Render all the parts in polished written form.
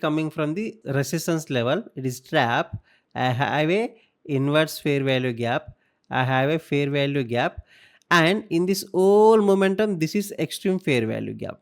coming from the resistance level, it is trap. I have a inverse fair value gap, I have a fair value gap, and in this whole momentum this is extreme fair value gap.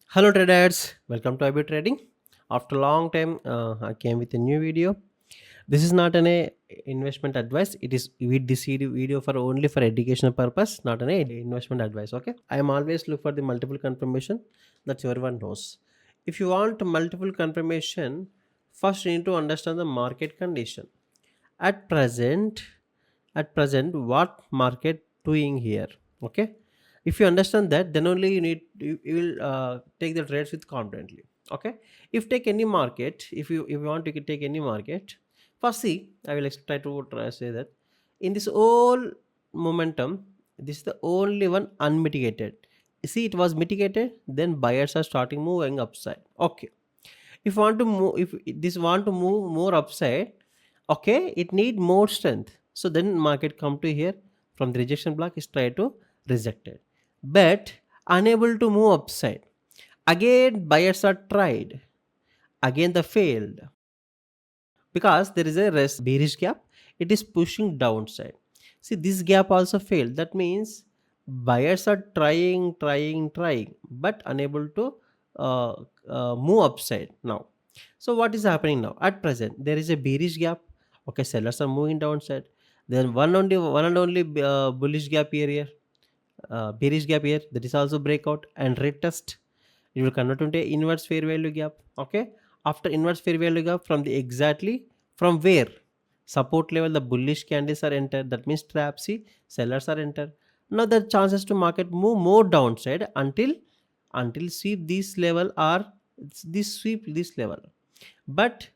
Hello traders, welcome to IB trading. After a long time, I came with a new video. This is not an investment advice, it is with this video for only for educational purpose, not an investment advice. Okay, I am always look for the multiple confirmation, that everyone knows. If you want multiple confirmation, first you need to understand the market condition at present. What market doing here? Okay, if you understand that, then only you will take the trades with confidently. Okay, if take any market, if you want to take any market, first see, I will try say that in this whole momentum, this is the only one unmitigated. See, it was mitigated, then buyers are starting moving upside. Okay, if want to move, if this want to move more upside, okay, it need more strength, so then market come to here, from the rejection block is try to reject it, but unable to move upside. Again buyers are tried, again the failed, because there is a rest bearish gap, it is pushing downside. See, this gap also failed, that means buyers are trying but unable to uh, move upside now. So what is happening now at present? There is a bearish gap, okay, sellers are moving downside, then one and only bullish gap here, bearish gap here, that is also breakout and retest. It will convert into a inverse fair value gap. Okay, after inverse fair value gap, from the exactly from where support level the bullish candles are entered, that means trap. See, sellers are entered. Now the chances to market move more downside until sweep this level, or this sweep this level. But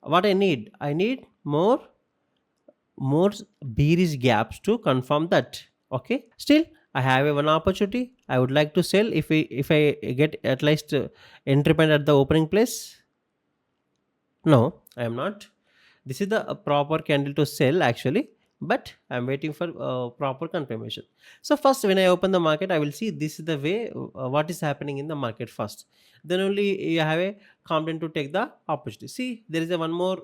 what I need more bearish gaps to confirm that. Okay, still I have a one opportunity, I would like to sell. If I get at least entry point at the opening place. No, I am not. This is the proper candle to sell actually, but I'm waiting for proper confirmation. So first, when I open the market, I will see this is the way what is happening in the market first, then only you have a confidence to take the opportunity. See, there is a one more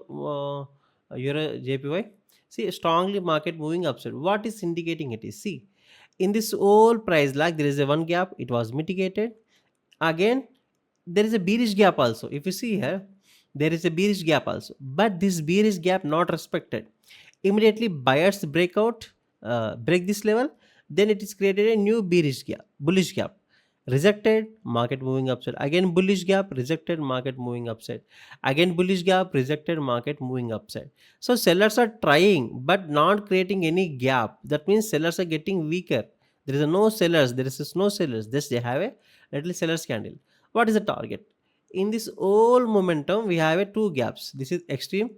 euro JPY. See, strongly market moving upside, what is indicating it is, see, in this whole price lag there is a one gap, it was mitigated. Again there is a bearish gap also, if you see here, there is a bearish gap also, but this bearish gap not respected. Immediately buyers break out, break this level, then it is created a new bearish gap, bullish gap, rejected, market moving upside, again bullish gap, rejected, market moving upside, again bullish gap, rejected, market moving upside. So sellers are trying but not creating any gap, that means sellers are getting weaker. There is no sellers, there is no sellers, this they have a little sellers candle. What is the target? In this whole momentum we have a two gaps, this is extreme,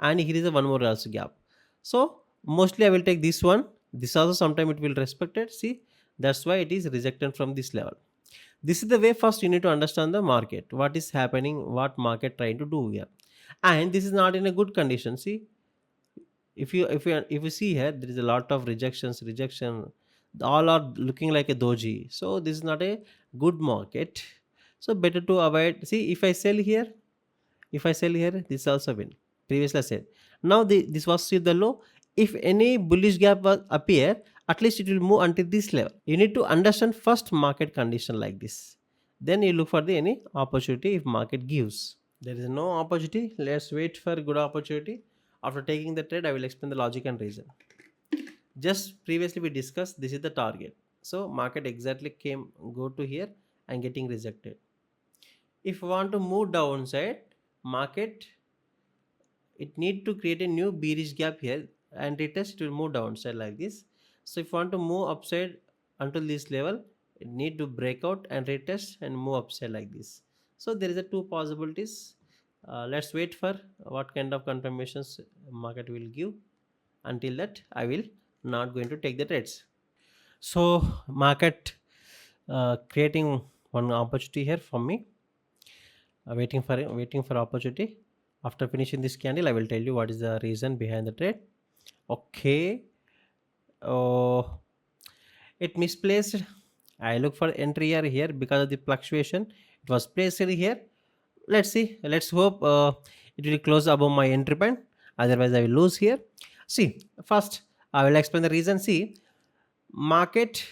and here is a one more also gap. So mostly I will take this one, this also sometime it will respect it. See, that's why it is rejected from this level. This is the way first you need to understand the market, what is happening, what market trying to do here. And this is not in a good condition. See, if you see here, there is a lot of rejection, all are looking like a doji, so this is not a good market. So better to avoid. See, if I sell here, this also win. Previously I said. Now this was see the low. If any bullish gap was appear, at least it will move until this level. You need to understand first market condition like this. Then you look for the any opportunity if market gives. There is no opportunity. Let's wait for good opportunity. After taking the trade, I will explain the logic and reason. Just previously we discussed this is the target. So market exactly came go to here and getting rejected. If you want to move downside, market, it need to create a new bearish gap here and retest, it will move downside like this. So if you want to move upside until this level, it need to break out and retest and move upside like this. So there is a two possibilities. Let's wait for what kind of confirmations market will give. Until that, I will not going to take the trades. So market creating one opportunity here for me, waiting for opportunity. After finishing this candle, I will tell you what is the reason behind the trade. Okay, Oh, it misplaced. I look for entry here because of the fluctuation. It was placed here. Let's see. Let's hope it will close above my entry point. Otherwise, I will lose here. See, first I will explain the reason. See, market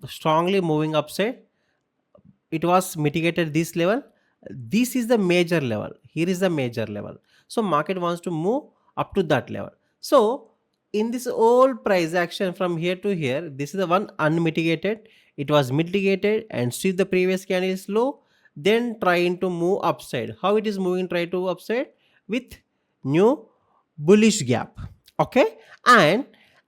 strongly moving upside, it was mitigated this level. This is the major level, here is the major level. So market wants to move up to that level. So in this whole price action from here to here, this is the one unmitigated. It was mitigated and see the previous candle is low, then trying to move upside. How it is moving, try to upside with new bullish gap. Okay, and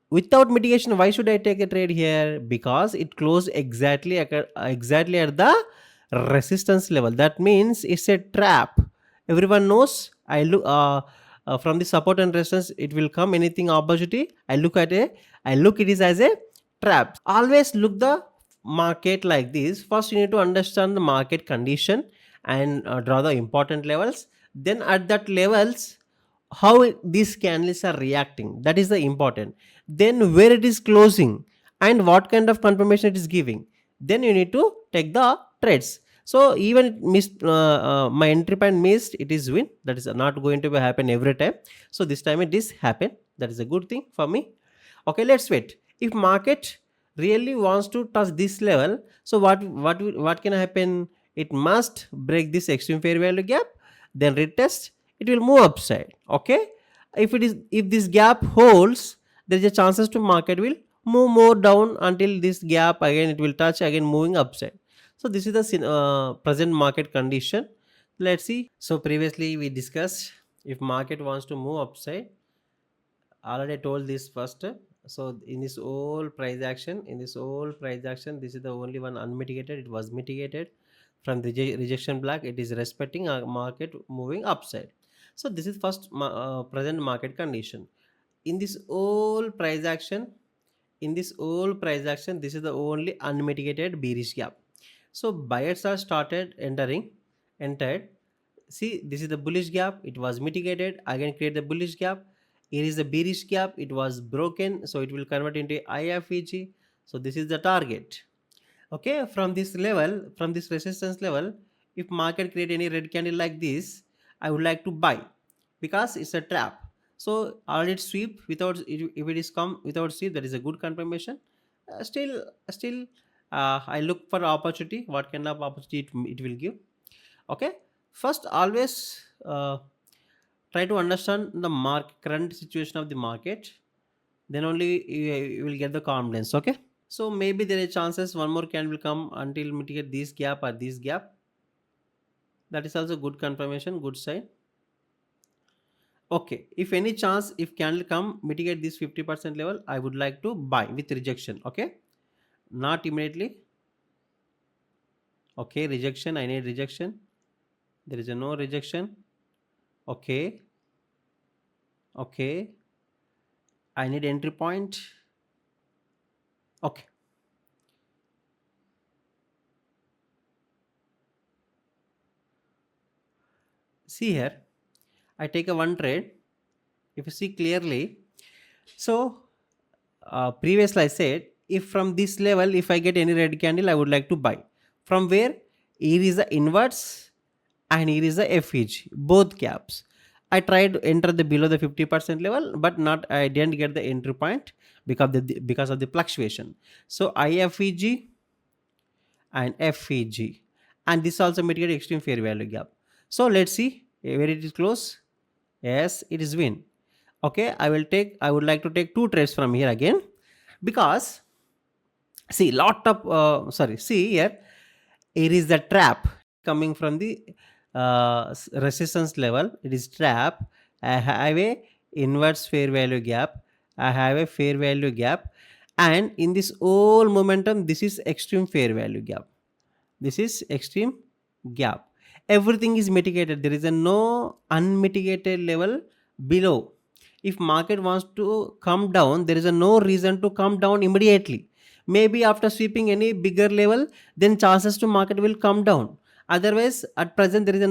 without mitigation, why should I take a trade here? Because it closed exactly at the resistance level. That means it's a trap. Everyone knows. I look from the support and resistance, it will come anything opportunity. I look it is as a trap. Always look the market like this. First you need to understand the market condition and draw the important levels. Then at that levels, how these candles are reacting, that is the important. Then where it is closing and what kind of confirmation it is giving, then you need to take the trades. So even it missed, my entry point missed, it is win. That is not going to be happen every time. So this time it is happen. That is a good thing for me. Okay, let's wait. If market really wants to touch this level, so what can happen? It must break this extreme fair value gap, then retest, it will move upside. Okay, if this gap holds, there is a chances to market will move more down until this gap again it will touch again moving upside. So this is the present market condition. Let's see. So previously we discussed, if market wants to move upside, already told this first. So in this whole price action, this is the only one unmitigated. It was mitigated from the rejection block. It is respecting a market moving upside. So this is first present market condition. In this whole price action, this is the only unmitigated bearish gap. So buyers are started entered. See, this is the bullish gap, it was mitigated, again create the bullish gap. Here is the bearish gap, it was broken, so it will convert into IFEG. So this is the target. Okay, from this level, from this resistance level, if market create any red candle like this, I would like to buy because it's a trap. So already sweep without, if it is come without sweep, that is a good confirmation. Still I look for opportunity, what kind of opportunity it will give. Okay, first always try to understand the current situation of the market, then only you will get the confidence. Okay, so maybe there are chances one more can will come until mitigate this gap or this gap. That is also good confirmation, good sign. Okay, if any chance, if candle come mitigate this 50% level, I would like to buy with rejection. Okay, not immediately. Okay, rejection, I need rejection. There is a no rejection. Okay, okay, I need entry point. Okay, see here, I take a one trade. If you see clearly, so previously I said, if from this level, if I get any red candle, I would like to buy. From where? Here is the inverse and here is the FEG, both caps. I tried to enter the below the 50% level, but not, I didn't get the entry point because of the fluctuation. So IFEG and FEG, and this also mitigate extreme fair value gap. So let's see where it is close. Yes, it is win. Okay, I would like to take two trades from here again, because see lot of see here, here is the trap coming from the resistance level. It is trap. I have a inverse fair value gap, I have a fair value gap, and in this whole momentum, this is extreme fair value gap, this is extreme gap. Everything is mitigated, there is a no unmitigated level below. If market wants to come down, there is a no reason to come down immediately. Maybe after sweeping any bigger level, then chances to market will come down. Otherwise at present there is a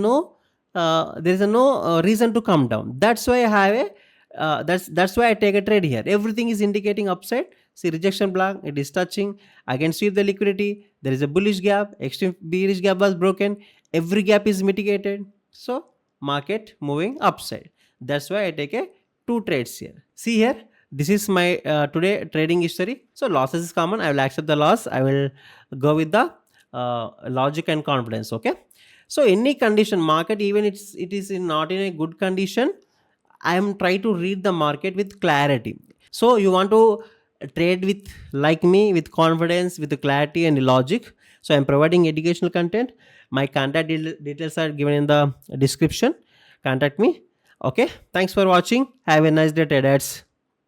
no reason to come down. That's why I have a That's why I take a trade here. Everything is indicating upside. See, rejection block, it is touching. I can see the liquidity. There is a bullish gap. Extreme bearish gap was broken. Every gap is mitigated. So market moving upside. That's why I take a two trades here. See here, this is my today trading history. So losses is common. I will accept the loss. I will go with the logic and confidence. Okay. So any condition, market, even it is not in a good condition, I am trying to read the market with clarity. So you want to trade with, like me, with confidence, with clarity and logic. So I'm providing educational content. My contact details are given in the description. Contact me. Okay, thanks for watching. Have a nice day, traders.